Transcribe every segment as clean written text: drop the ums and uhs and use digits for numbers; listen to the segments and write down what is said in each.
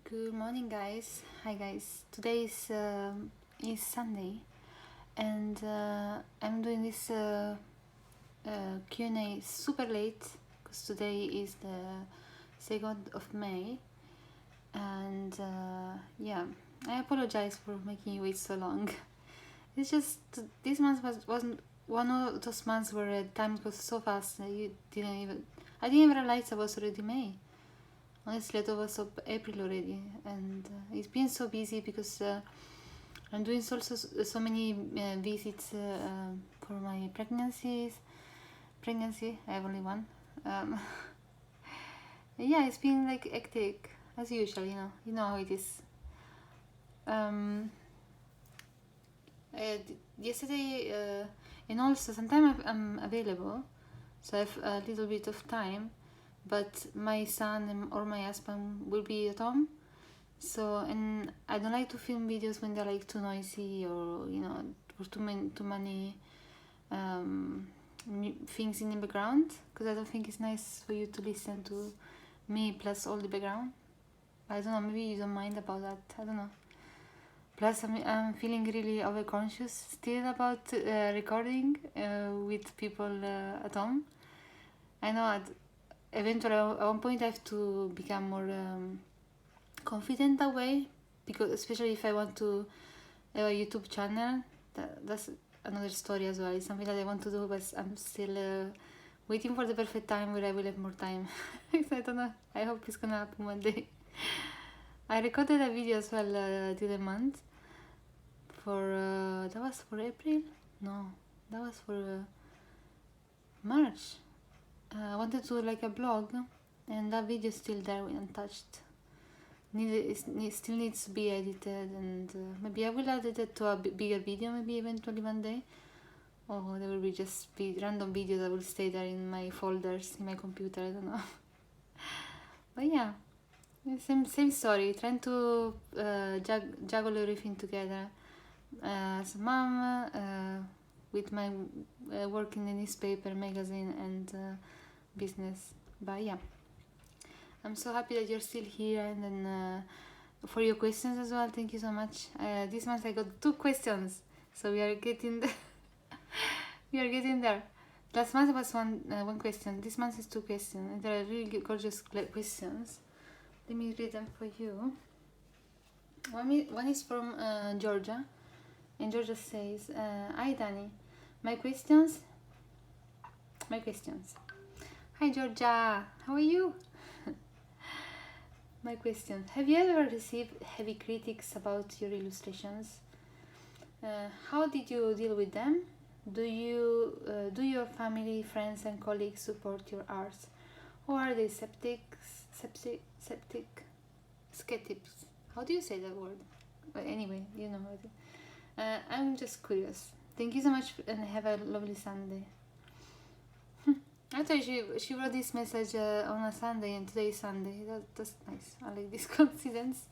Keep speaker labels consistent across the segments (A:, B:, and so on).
A: Good morning, guys. Hi, guys. Today is Sunday, and I'm doing this Q&A super late because today is the 2nd of May, and yeah, I apologize for making you wait so long. It's just this month wasn't one of those months where time goes so fast that I didn't even realize it was already May. Honestly, I thought it was April already, and it's been so busy because I'm doing so many visits for my pregnancy. I have only one. Yeah, it's been like hectic as usual. You know how it is. Yesterday, and also sometimes I'm available, so I have a little bit of time, but my son or my husband will be at home. So, and I don't like to film videos when they're like too noisy or or too many things in the background, because I don't think it's nice for you to listen to me plus all the background. I don't know, maybe you don't mind about that. I don't know. Plus, I'm feeling really overconscious still about recording with people at home. I know eventually at one point I have to become more confident that way, because especially if I want to have a YouTube channel, that's another story as well. It's something that I want to do, but I'm still waiting for the perfect time where I will have more time. I don't know. I hope it's gonna happen one day. I recorded a video as well the other month for that was for April. No, that was for March. I wanted to do like a blog, and that video is still there untouched. It still needs to be edited, and maybe I will edit it to a bigger video, maybe eventually one day. Or there will be just random videos that will stay there in my folders in my computer. I don't know. But yeah, same story. Trying to juggle everything together. As a mom, with my work in the newspaper, magazine, and business. But yeah, I'm so happy that you're still here, and then for your questions as well. Thank you so much. This month I got 2 questions, so we are getting we are getting there. Last month was one question. This month is 2 questions, and they are really gorgeous questions. Let me read them for you. One is from Georgia, and Georgia says, "Hi Danny, my questions. Hi Georgia, how are you? My question: have you ever received heavy critics about your illustrations? How did you deal with them? Do your family, friends, and colleagues support your art, or are they skeptics? How do you say that word? But anyway, you know what. I'm just curious. Thank you so much, and have a lovely Sunday." Actually, she wrote this message on a Sunday, and today is Sunday. That's nice. I like this coincidence.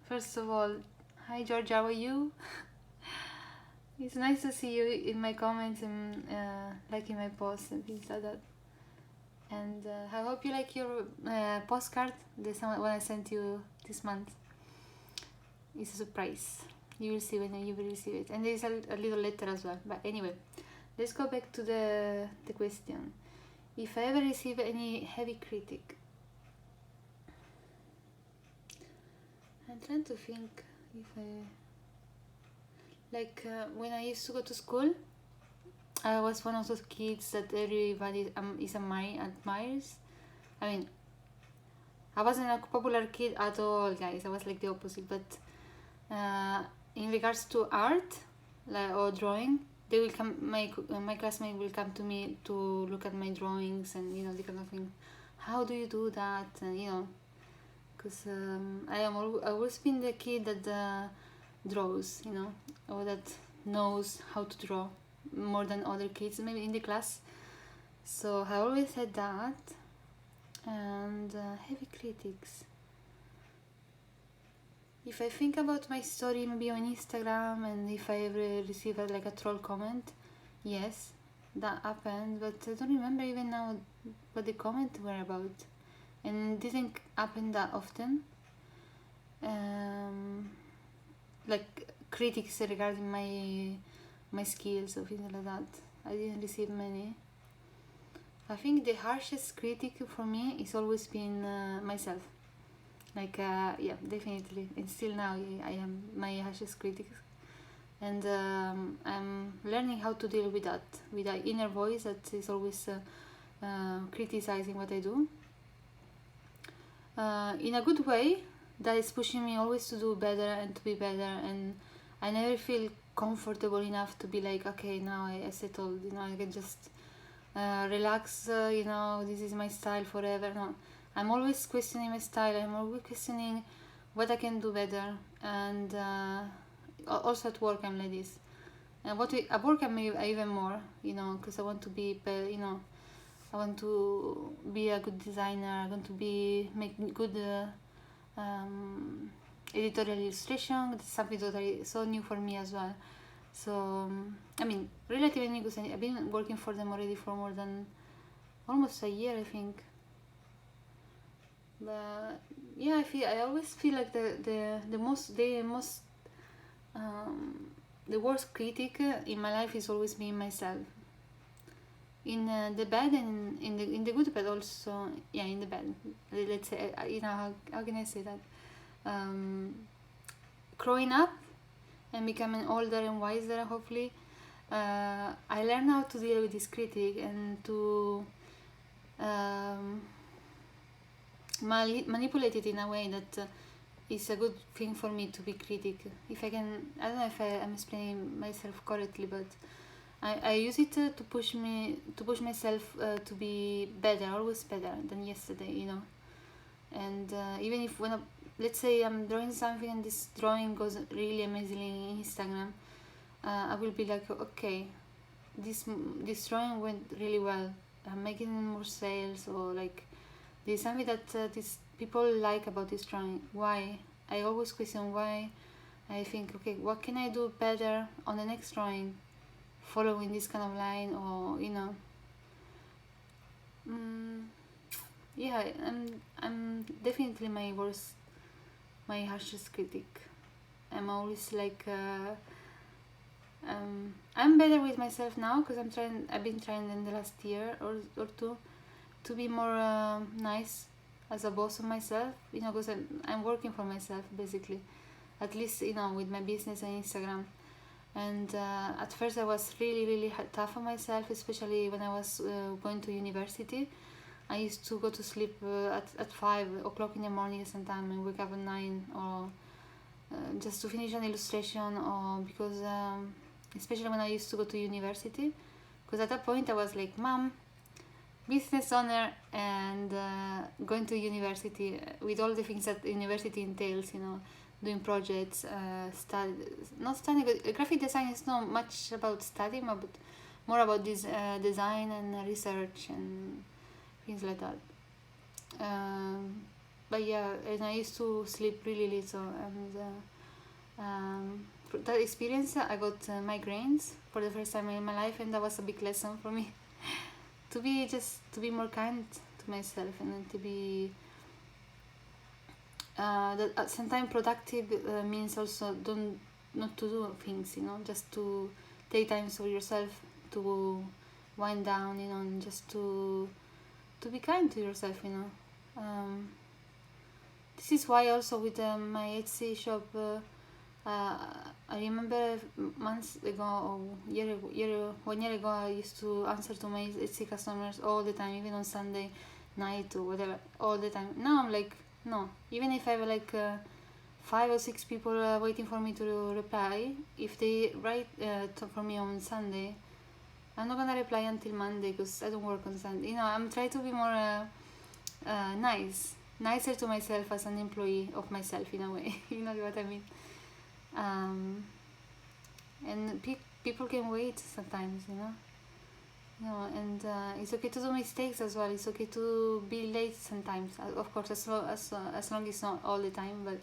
A: First of all, hi George, how are you? It's nice to see you in my comments and liking my posts and things like that. And I hope you like your postcard, the one I sent you this month. It's a surprise. You will see when you will receive it. And there is a little letter as well. But anyway, let's go back to the question. If I ever receive any heavy critic, I'm trying to think if when I used to go to school, I was one of those kids that everybody admires. I mean, I wasn't a popular kid at all, guys. I was like the opposite. But in regards to art, or drawing, they will come. My classmate will come to me to look at my drawings, and the kind of thing. How do you do that? And because I've always been the kid that draws, or that knows how to draw more than other kids maybe in the class. So I always said that. And heavy critics. If I think about my story maybe on Instagram, and if I ever receive a troll comment, yes, that happened, but I don't remember even now what the comments were about. and it didn't happen that often. Like critics regarding my skills or things like that, I didn't receive many. I think the harshest critic for me is always been myself. Like yeah, definitely, and still now I am my harshest critic, and I'm learning how to deal with that inner voice that is always criticizing what I do in a good way, that is pushing me always to do better and to be better, and I never feel comfortable enough to be like, okay, now I settled, I can just relax, this is my style forever. No, I'm always questioning my style, I'm always questioning what I can do better, and also at work I'm like this. And at work I'm even more, because I want to be, I want to be a good designer. I want to make good editorial illustration. That's something totally so new for me as well. So I mean, relatively new because I've been working for them already for more than almost a year, I think. But yeah, I always feel like the worst critic in my life is always me myself. In the bad and in the good, but also in the bad. Let's say, how can I say that? Growing up and becoming older and wiser, hopefully, I learned how to deal with this critic and to manipulate it in a way that is a good thing for me to be critic. If I can, I don't know if I'm explaining myself correctly, but I use it to push myself to be better, always better than yesterday, And even if let's say I'm drawing something and this drawing goes really amazingly in Instagram, I will be like, okay, this drawing went really well. I'm making more sales, or like there's something that these people like about this drawing. Why? I always question why. I think, okay, what can I do better on the next drawing, following this kind of line, or yeah, I'm definitely my harshest critic. I'm always like I'm better with myself now because I've been trying in the last year or two to be more nice as a boss of myself, because I'm working for myself basically, at least with my business and Instagram. And at first I was really really tough on myself, especially when I was going to university. I used to go to sleep at 5 o'clock in the morning sometimes and wake up at 9, or just to finish an illustration, or because especially when I used to go to university, because at that point I was like, mom, business owner, and going to university with all the things that university entails, doing projects, not studying. Graphic design is not much about studying, but more about this design and research and things like that. But yeah, and I used to sleep really little, and for that experience I got migraines for the first time in my life, and that was a big lesson for me to be more kind to myself, and then to be that sometimes productive means also not to do things, just to take time for yourself, to wind down, and just to be kind to yourself, this is why also with my Etsy shop, I remember months ago, or 1 year ago, I used to answer to my Etsy customers all the time, even on Sunday night or whatever, all the time. Now I'm like, no, even if I have like 5 or 6 people waiting for me to reply, if they write for me on Sunday, I'm not gonna reply until Monday because I don't work on Sunday. I'm trying to be more nicer to myself as an employee of myself in a way. You know what I mean? And people can wait sometimes, and it's okay to do mistakes as well. It's okay to be late sometimes, of course, as long as it's not all the time. But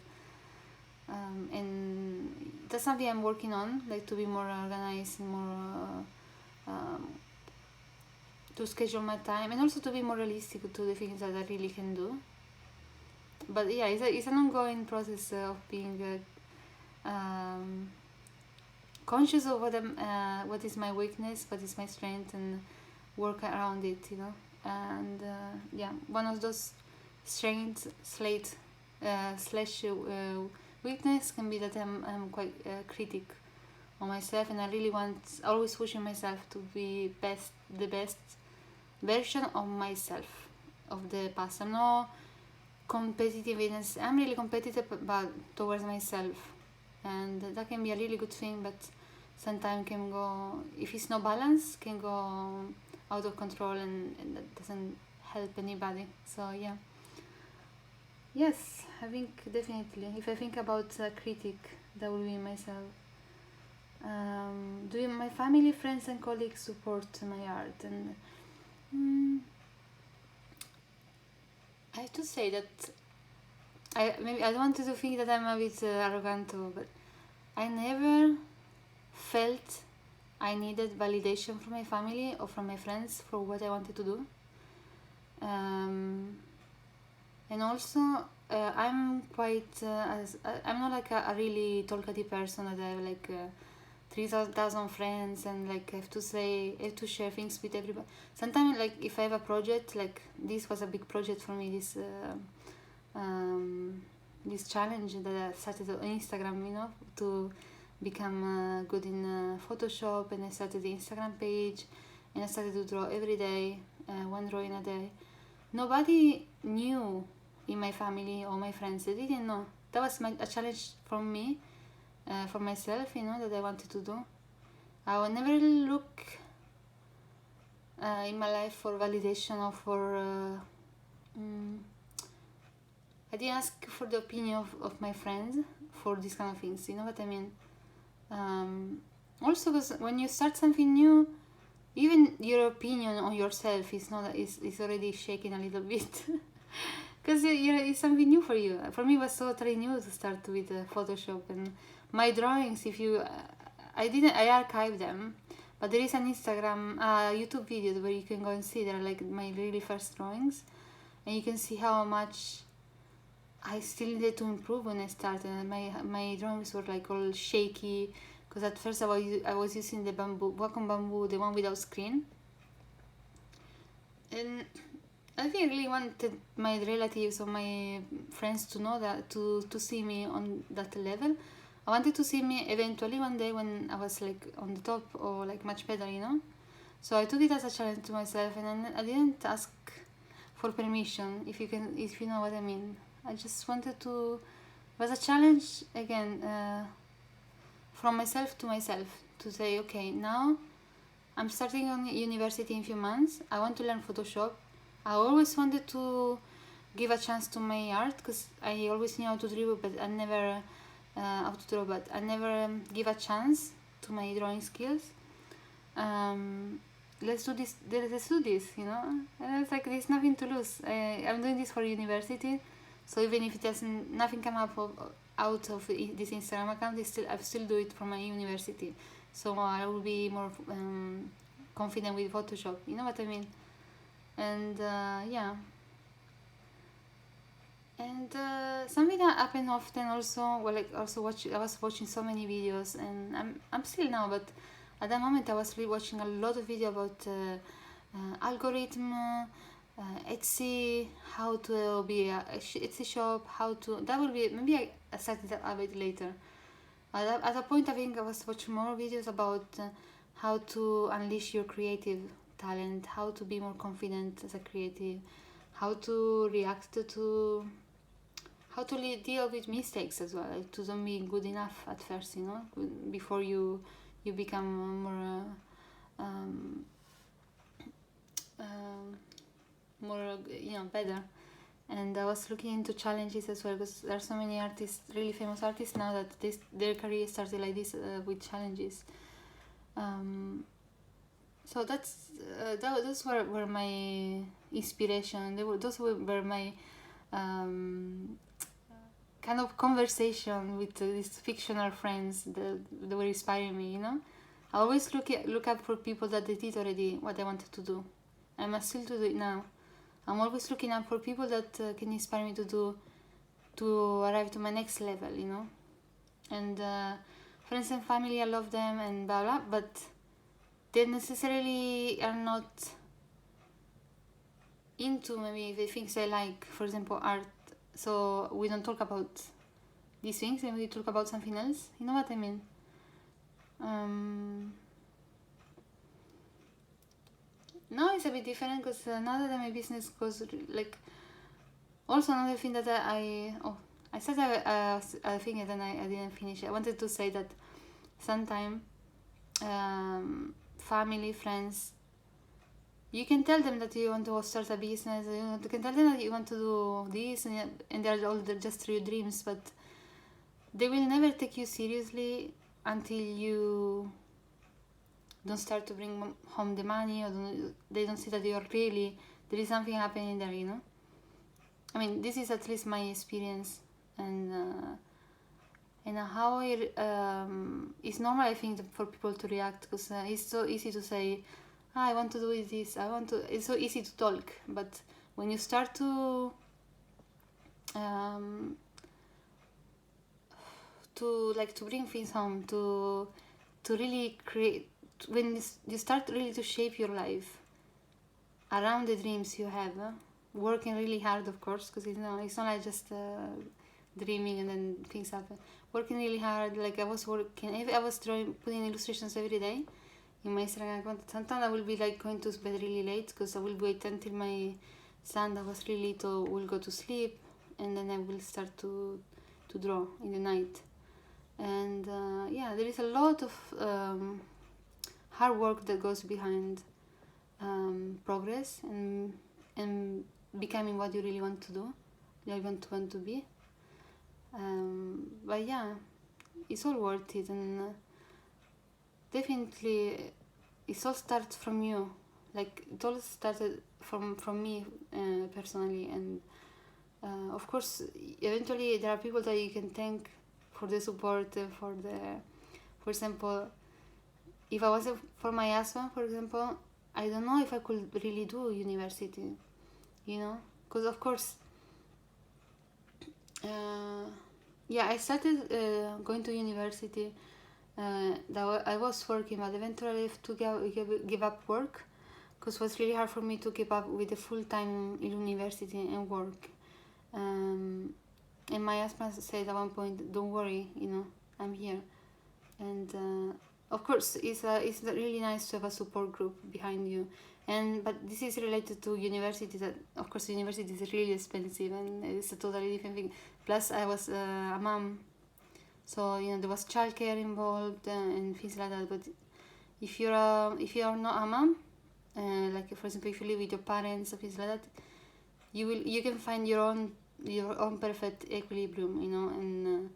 A: and that's something I'm working on, like to be more organized and more to schedule my time and also to be more realistic to the things that I really can do. But yeah, it's an ongoing process of being conscious of what is my weakness, what is my strength, and work around it, you know. And yeah, one of those strengths slash weakness can be that I'm quite critic on myself, and I really want always pushing myself to be the best version of myself of the past. I'm not competitiveness. I'm really competitive, but towards myself, and that can be a really good thing. But sometimes can go, if it's no balance, can go out of control, and that doesn't help anybody. So yeah. Yes, I think definitely. If I think about a critic, that will be myself. Do my family, friends, and colleagues support my art? And I have to say that maybe I don't want to think that I'm a bit arrogant, but I never felt I needed validation from my family or from my friends for what I wanted to do. And also, I'm quite I'm not like a really talkative person that I have like 3,000 friends and like I have to share things with everybody. Sometimes like if I have a project, like this was a big project for me, this challenge that I started on Instagram, you know, to become good in Photoshop, and I started the Instagram page, and I started to draw every day, one drawing a day. Nobody knew in my family or my friends. They didn't know. That was a challenge for me, for myself, you know, that I wanted to do. I will never look in my life for validation or for I didn't ask for the opinion of my friends for these kind of things, you know what I mean? Also, because when you start something new, even your opinion on yourself is already shaking a little bit. Because it's something new for you. For me, it was totally new to start with Photoshop, and my drawings. I archived them, but there is an Instagram, YouTube video where you can go and see. They're like my really first drawings, and you can see how much I still needed to improve when I started. My drawings were like all shaky, because at first I was using the Wacom Bamboo, the one without screen, and I think I really wanted my relatives or my friends to know that, to see me on that level. I wanted to see me eventually one day when I was like on the top or like much better, you know. So I took it as a challenge to myself, and I didn't ask for permission, if you know what I mean. I just wanted to. It was a challenge again, from myself to myself, to say, okay, now I'm starting on university in a few months. I want to learn Photoshop. I always wanted to give a chance to my art, because I always knew how to draw, but I never give a chance to my drawing skills. Let's do this, you know. And it's like there's nothing to lose. I'm doing this for university, so even if it doesn't, nothing come up out of this Instagram account, I still do it for my university. So I will be more confident with Photoshop. You know what I mean? And yeah. And something that happened often also, well, like I was watching so many videos, and I'm still now, but at that moment I was really watching a lot of videos about algorithm, Etsy, how to be a Etsy shop, that will be, maybe I started that a bit later. At a point I think I was watching more videos about how to unleash your creative talent, how to be more confident as a creative, how to react to how to deal with mistakes as well, like to don't be good enough at first, you know, before you become more more, you know, better. And I was looking into challenges as well, because there are so many artists, really famous artists now, that their career started like this, with challenges. So those were my inspiration. Those were my kind of conversation with these fictional friends that were inspiring me, you know. I always look up for people that they did already what I wanted to do, I'm still to do it now. I'm always looking up for people that can inspire me to arrive to my next level, you know. And friends and family, I love them and blah blah, but they necessarily are not into maybe the things I like, for example art. So we don't talk about these things and we talk about something else, you know what I mean. Now it's a bit different because now that my business goes like, also another thing that I started a thing and then I didn't finish it. I wanted to say that sometimes family, friends, you can tell them that you want to start a business, you can tell them that you want to do this, and they're all just your dreams, but they will never take you seriously until you don't start to bring home the money, or they don't see that you're really, there is something happening there, you know. I mean, this is at least my experience, and how it's normal, I think, for people to react, because it's so easy to say, I want to do this, it's so easy to talk, but when you start to bring things home, to really create, when you start really to shape your life around the dreams you have, working really hard, of course, because it's not like just dreaming and then things happen. Working really hard, like I was drawing, putting illustrations every day in my Instagram account. Sometimes I will be like going to bed really late because I will wait until my son that was really little will go to sleep, and then I will start to draw in the night. And there is a lot of hard work that goes behind progress and becoming what you really want to do, you want to be. But yeah, it's all worth it, and definitely it all starts from you. Like it all started from me personally, and of course eventually there are people that you can thank for the support, for example, if I wasn't for my husband, for example, I don't know if I could really do university, you know, because of course I started going to university. I was working, but eventually I have to give up work, because it was really hard for me to keep up with the full time in university and work. And my husband said at one point, "Don't worry, you know, I'm here." And of course, it's really nice to have a support group behind you. But this is related to university. That of course, university is really expensive, and it's a totally different thing. Plus, I was a mom, so there was childcare involved and things like that. But if you're not a mom, like for example, if you live with your parents or things like that, you can find your own perfect equilibrium, you know. And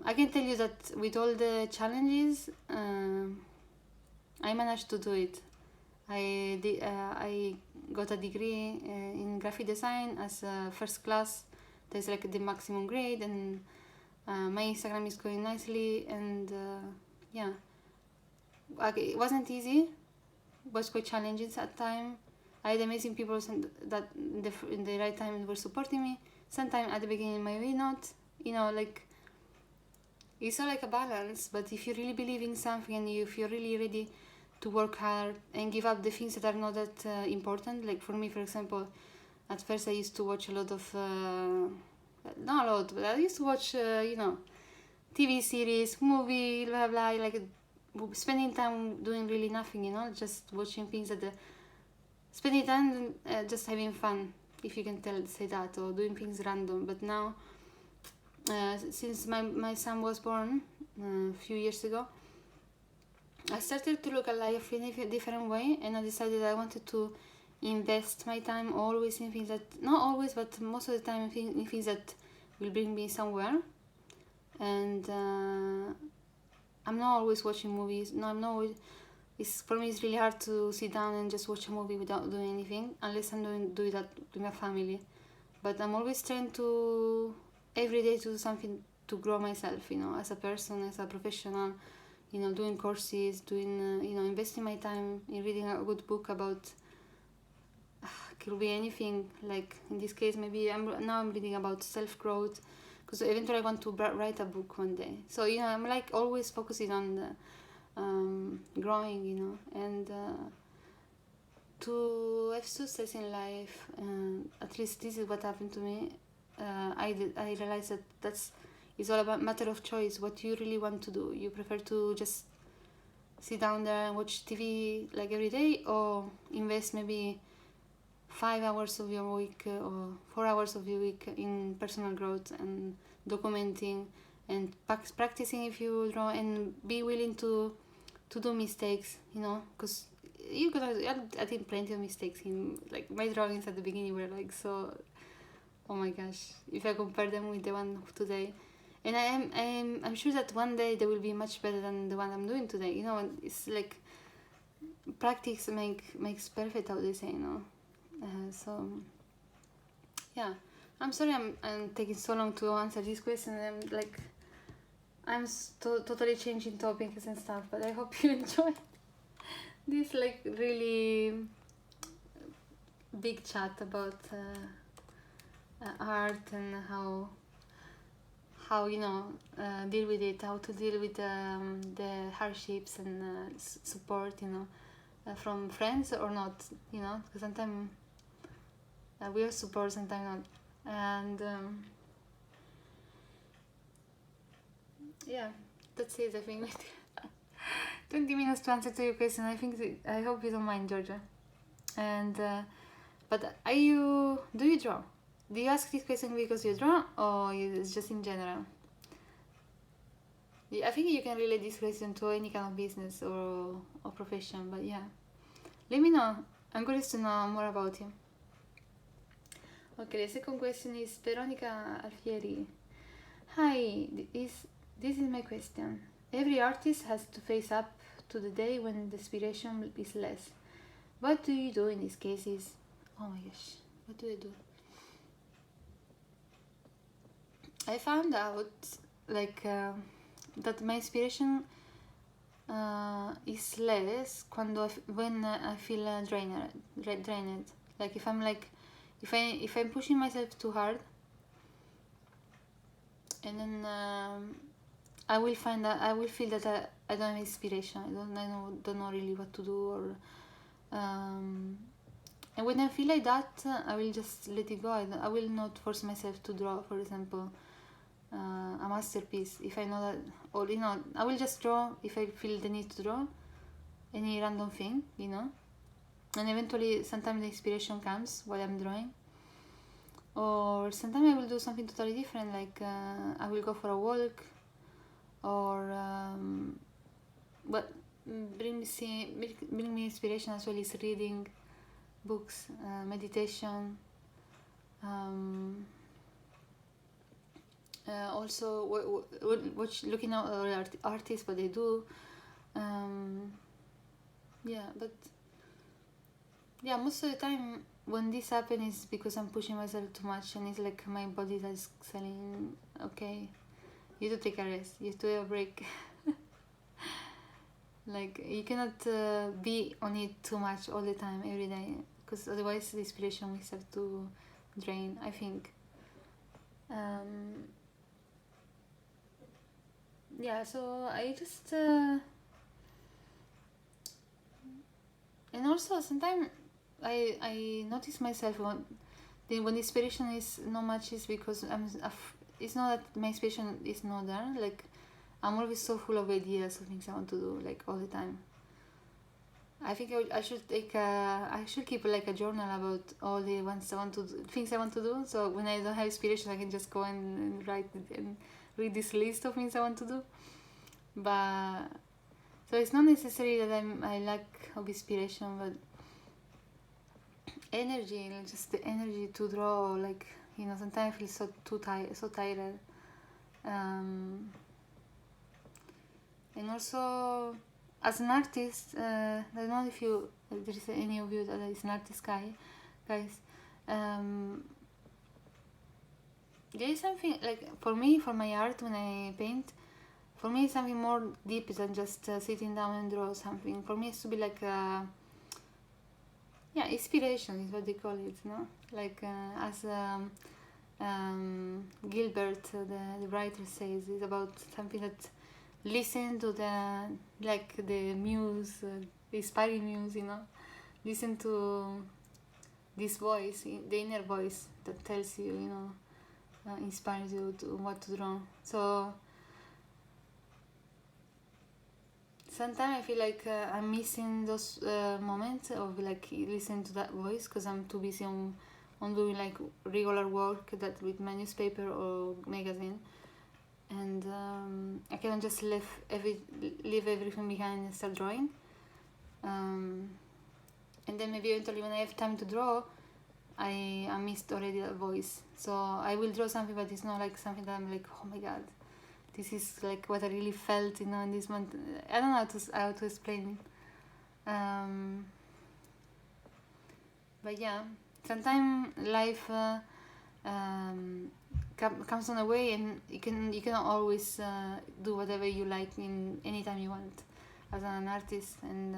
A: I can tell you that with all the challenges, I managed to do it. I got a degree in graphic design as a first class. That's like the maximum grade, and my Instagram is going nicely, and it wasn't easy. It was quite challenging at time. I had amazing people that in the right time were supporting me. Sometimes at the beginning maybe not, you know, like it's all like a balance. But if you really believe in something, and if you're really ready to work hard and give up the things that are not that important, like for me, for example, at first I used to watch a lot of not a lot, but I used to watch TV series, movie, blah blah, like spending time doing really nothing, you know, just watching things spending time just having fun, if you can say that, or doing things random. But now since my son was born a few years ago, I started to look at life in a different way, and I decided I wanted to invest my time always in things that, not always, but most of the time in things that will bring me somewhere. And I'm not always watching movies. No, I'm not always, for me it's really hard to sit down and just watch a movie without doing anything, unless I'm doing that with my family. But I'm always trying to every day to do something to grow myself, you know, as a person, as a professional, doing courses, investing my time in reading a good book about could be anything. Like in this case, maybe I'm reading about self-growth, because eventually I want to write a book one day. So I'm like always focusing on growing, and to have success in life. At least this is what happened to me. I realized that it's all about matter of choice. What you really want to do. You prefer to just sit down there and watch TV like every day, or invest maybe 5 hours of your week or 4 hours of your week in personal growth and documenting and practicing if you draw, and be willing to do mistakes, because I did plenty of mistakes in like my drawings at the beginning were like so, oh my gosh, if I compare them with the one of today. And I'm sure that one day they will be much better than the one I'm doing today. And it's like practice makes perfect, how they say, so yeah, I'm sorry I'm taking so long to answer this question. I'm totally changing topics and stuff, but I hope you enjoy this like really big chat about art and how deal with it, how to deal with the hardships and support, from friends or not, because sometimes we are support, sometimes not, and yeah, that's it. I think 20 minutes to answer to your question. I hope you don't mind, Georgia. And but do you draw? Do you ask this question because you draw, or it's just in general? I think you can relate this question to any kind of business or profession, but yeah, let me know. I'm curious to know more about you. Okay, the second question is Veronica Alfieri. Hi, this is my question. Every artist has to face up to the day when the inspiration is less. What do you do in these cases? Oh my gosh, what do I do? I found out that my inspiration is less when I feel drained. Like if I'm pushing myself too hard, and then I will feel that I don't have inspiration. I don't know really what to do, or and when I feel like that, I will just let it go. I will not force myself to draw, for example, a masterpiece if I know that, or I will just draw if I feel the need to draw any random thing, and eventually sometimes the inspiration comes while I'm drawing, or sometimes I will do something totally different, like I will go for a walk, or what bring me inspiration as well is reading books, meditation, also looking at other artists, what they do, but yeah, most of the time when this happens is because I'm pushing myself too much, and it's like my body is saying, okay, you have to take a rest, you have to have a break. Like you cannot be on it too much all the time every day, because otherwise the inspiration will start to drain, I think. So I just and also sometimes I notice myself when inspiration is not much, is because it's not that my inspiration is not there. Like I'm always so full of ideas of things I want to do, like all the time. I think I should keep like a journal about all the things I want to do. So when I don't have inspiration, I can just go and write and read this list of things I want to do. But so it's not necessary that I lack of inspiration, but energy, just the energy to draw. Like sometimes I feel so tired. And also, as an artist, I don't know if there is any of you that is an artist guys. There is something like for me, for my art, when I paint, for me it's something more deep than just sitting down and draw something. For me it's to be like yeah, inspiration is what they call it, no? Like as Gilbert, the writer, says, it's about something that listen to the muse, the inspiring muse, listen to this voice, the inner voice that tells you, inspires you to what to draw. So sometimes I feel like I'm missing those moments of like listening to that voice because I'm too busy on doing like regular work that with my newspaper or magazine, and I cannot just leave everything behind and start drawing. And then maybe eventually when I have time to draw, I missed already that voice. So I will draw something, but it's not like something that I'm like, oh my god, this is like what I really felt, in this month. I don't know how to explain it. But yeah, sometimes life comes on a way, and you cannot always do whatever you like in any time you want as an artist. And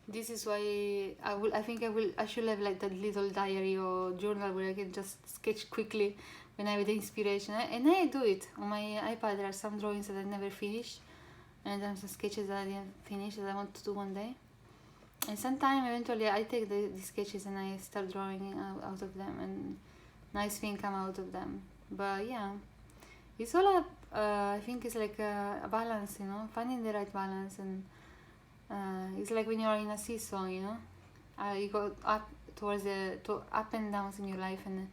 A: this is why I should have like that little diary or journal where I can just sketch quickly when I have the inspiration. And I do it on my iPad. There are some drawings that I never finished, and then some sketches that I didn't finish that I want to do one day. And sometimes eventually I take the sketches and I start drawing out of them, and nice things come out of them. But yeah, it's all I think it's like a balance, finding the right balance. And it's like when you're in a seesaw, you go up towards up and downs in your life, and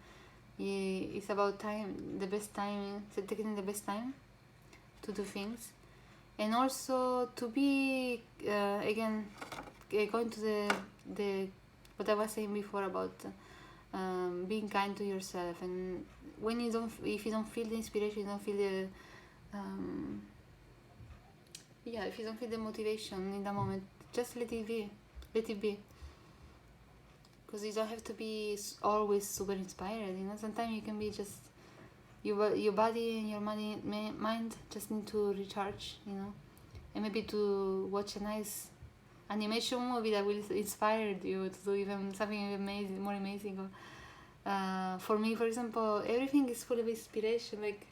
A: it's about the best time, taking the best time to do things, and also to be again going to the what I was saying before about being kind to yourself. And when if you don't feel the inspiration, you don't feel the if you don't feel the motivation in that moment, just let it be, because you don't have to be always super inspired. Sometimes you can be just your body and your mind just need to recharge, and maybe to watch a nice animation movie that will inspire you to do even something amazing, more amazing. Or for me, for example, everything is full of inspiration. Like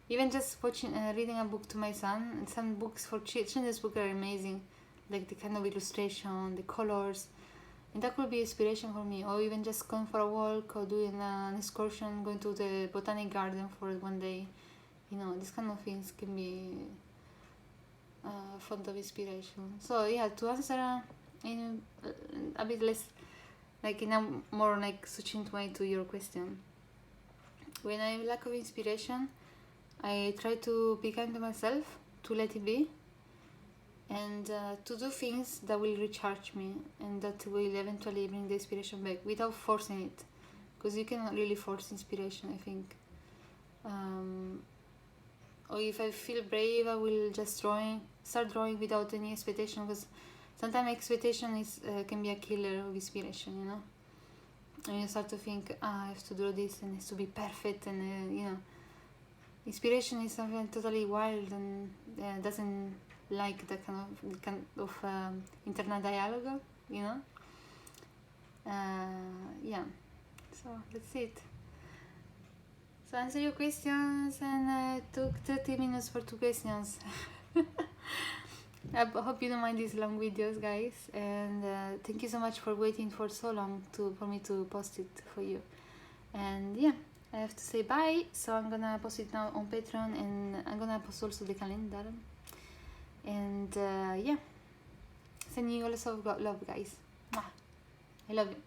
A: even just reading a book to my son, and some books for children's books are amazing, like the kind of illustration, the colors, and that could be inspiration for me. Or even just going for a walk or doing an excursion, going to the botanic garden for one day. These kind of things can be font of inspiration. So yeah, to answer in a bit less, like in a more like succinct way to your question, when I lack of inspiration, I try to be kind to myself, to let it be, and to do things that will recharge me and that will eventually bring the inspiration back without forcing it, because you cannot really force inspiration, I think. Or if I feel brave, I will just start drawing without any expectation, because sometimes expectation can be a killer of inspiration, and you start to think, I have to draw this and it has to be perfect, and inspiration is something totally wild and doesn't like that kind of internal dialogue, yeah, so that's it. So answer your questions, and took 30 minutes for 2 questions. I hope you don't mind these long videos, guys, and thank you so much for waiting for so long for me to post it for you. And yeah, I have to say bye, so I'm gonna post it now on Patreon, and I'm gonna post also the calendar. And yeah, sending you lots of love, guys. I love you.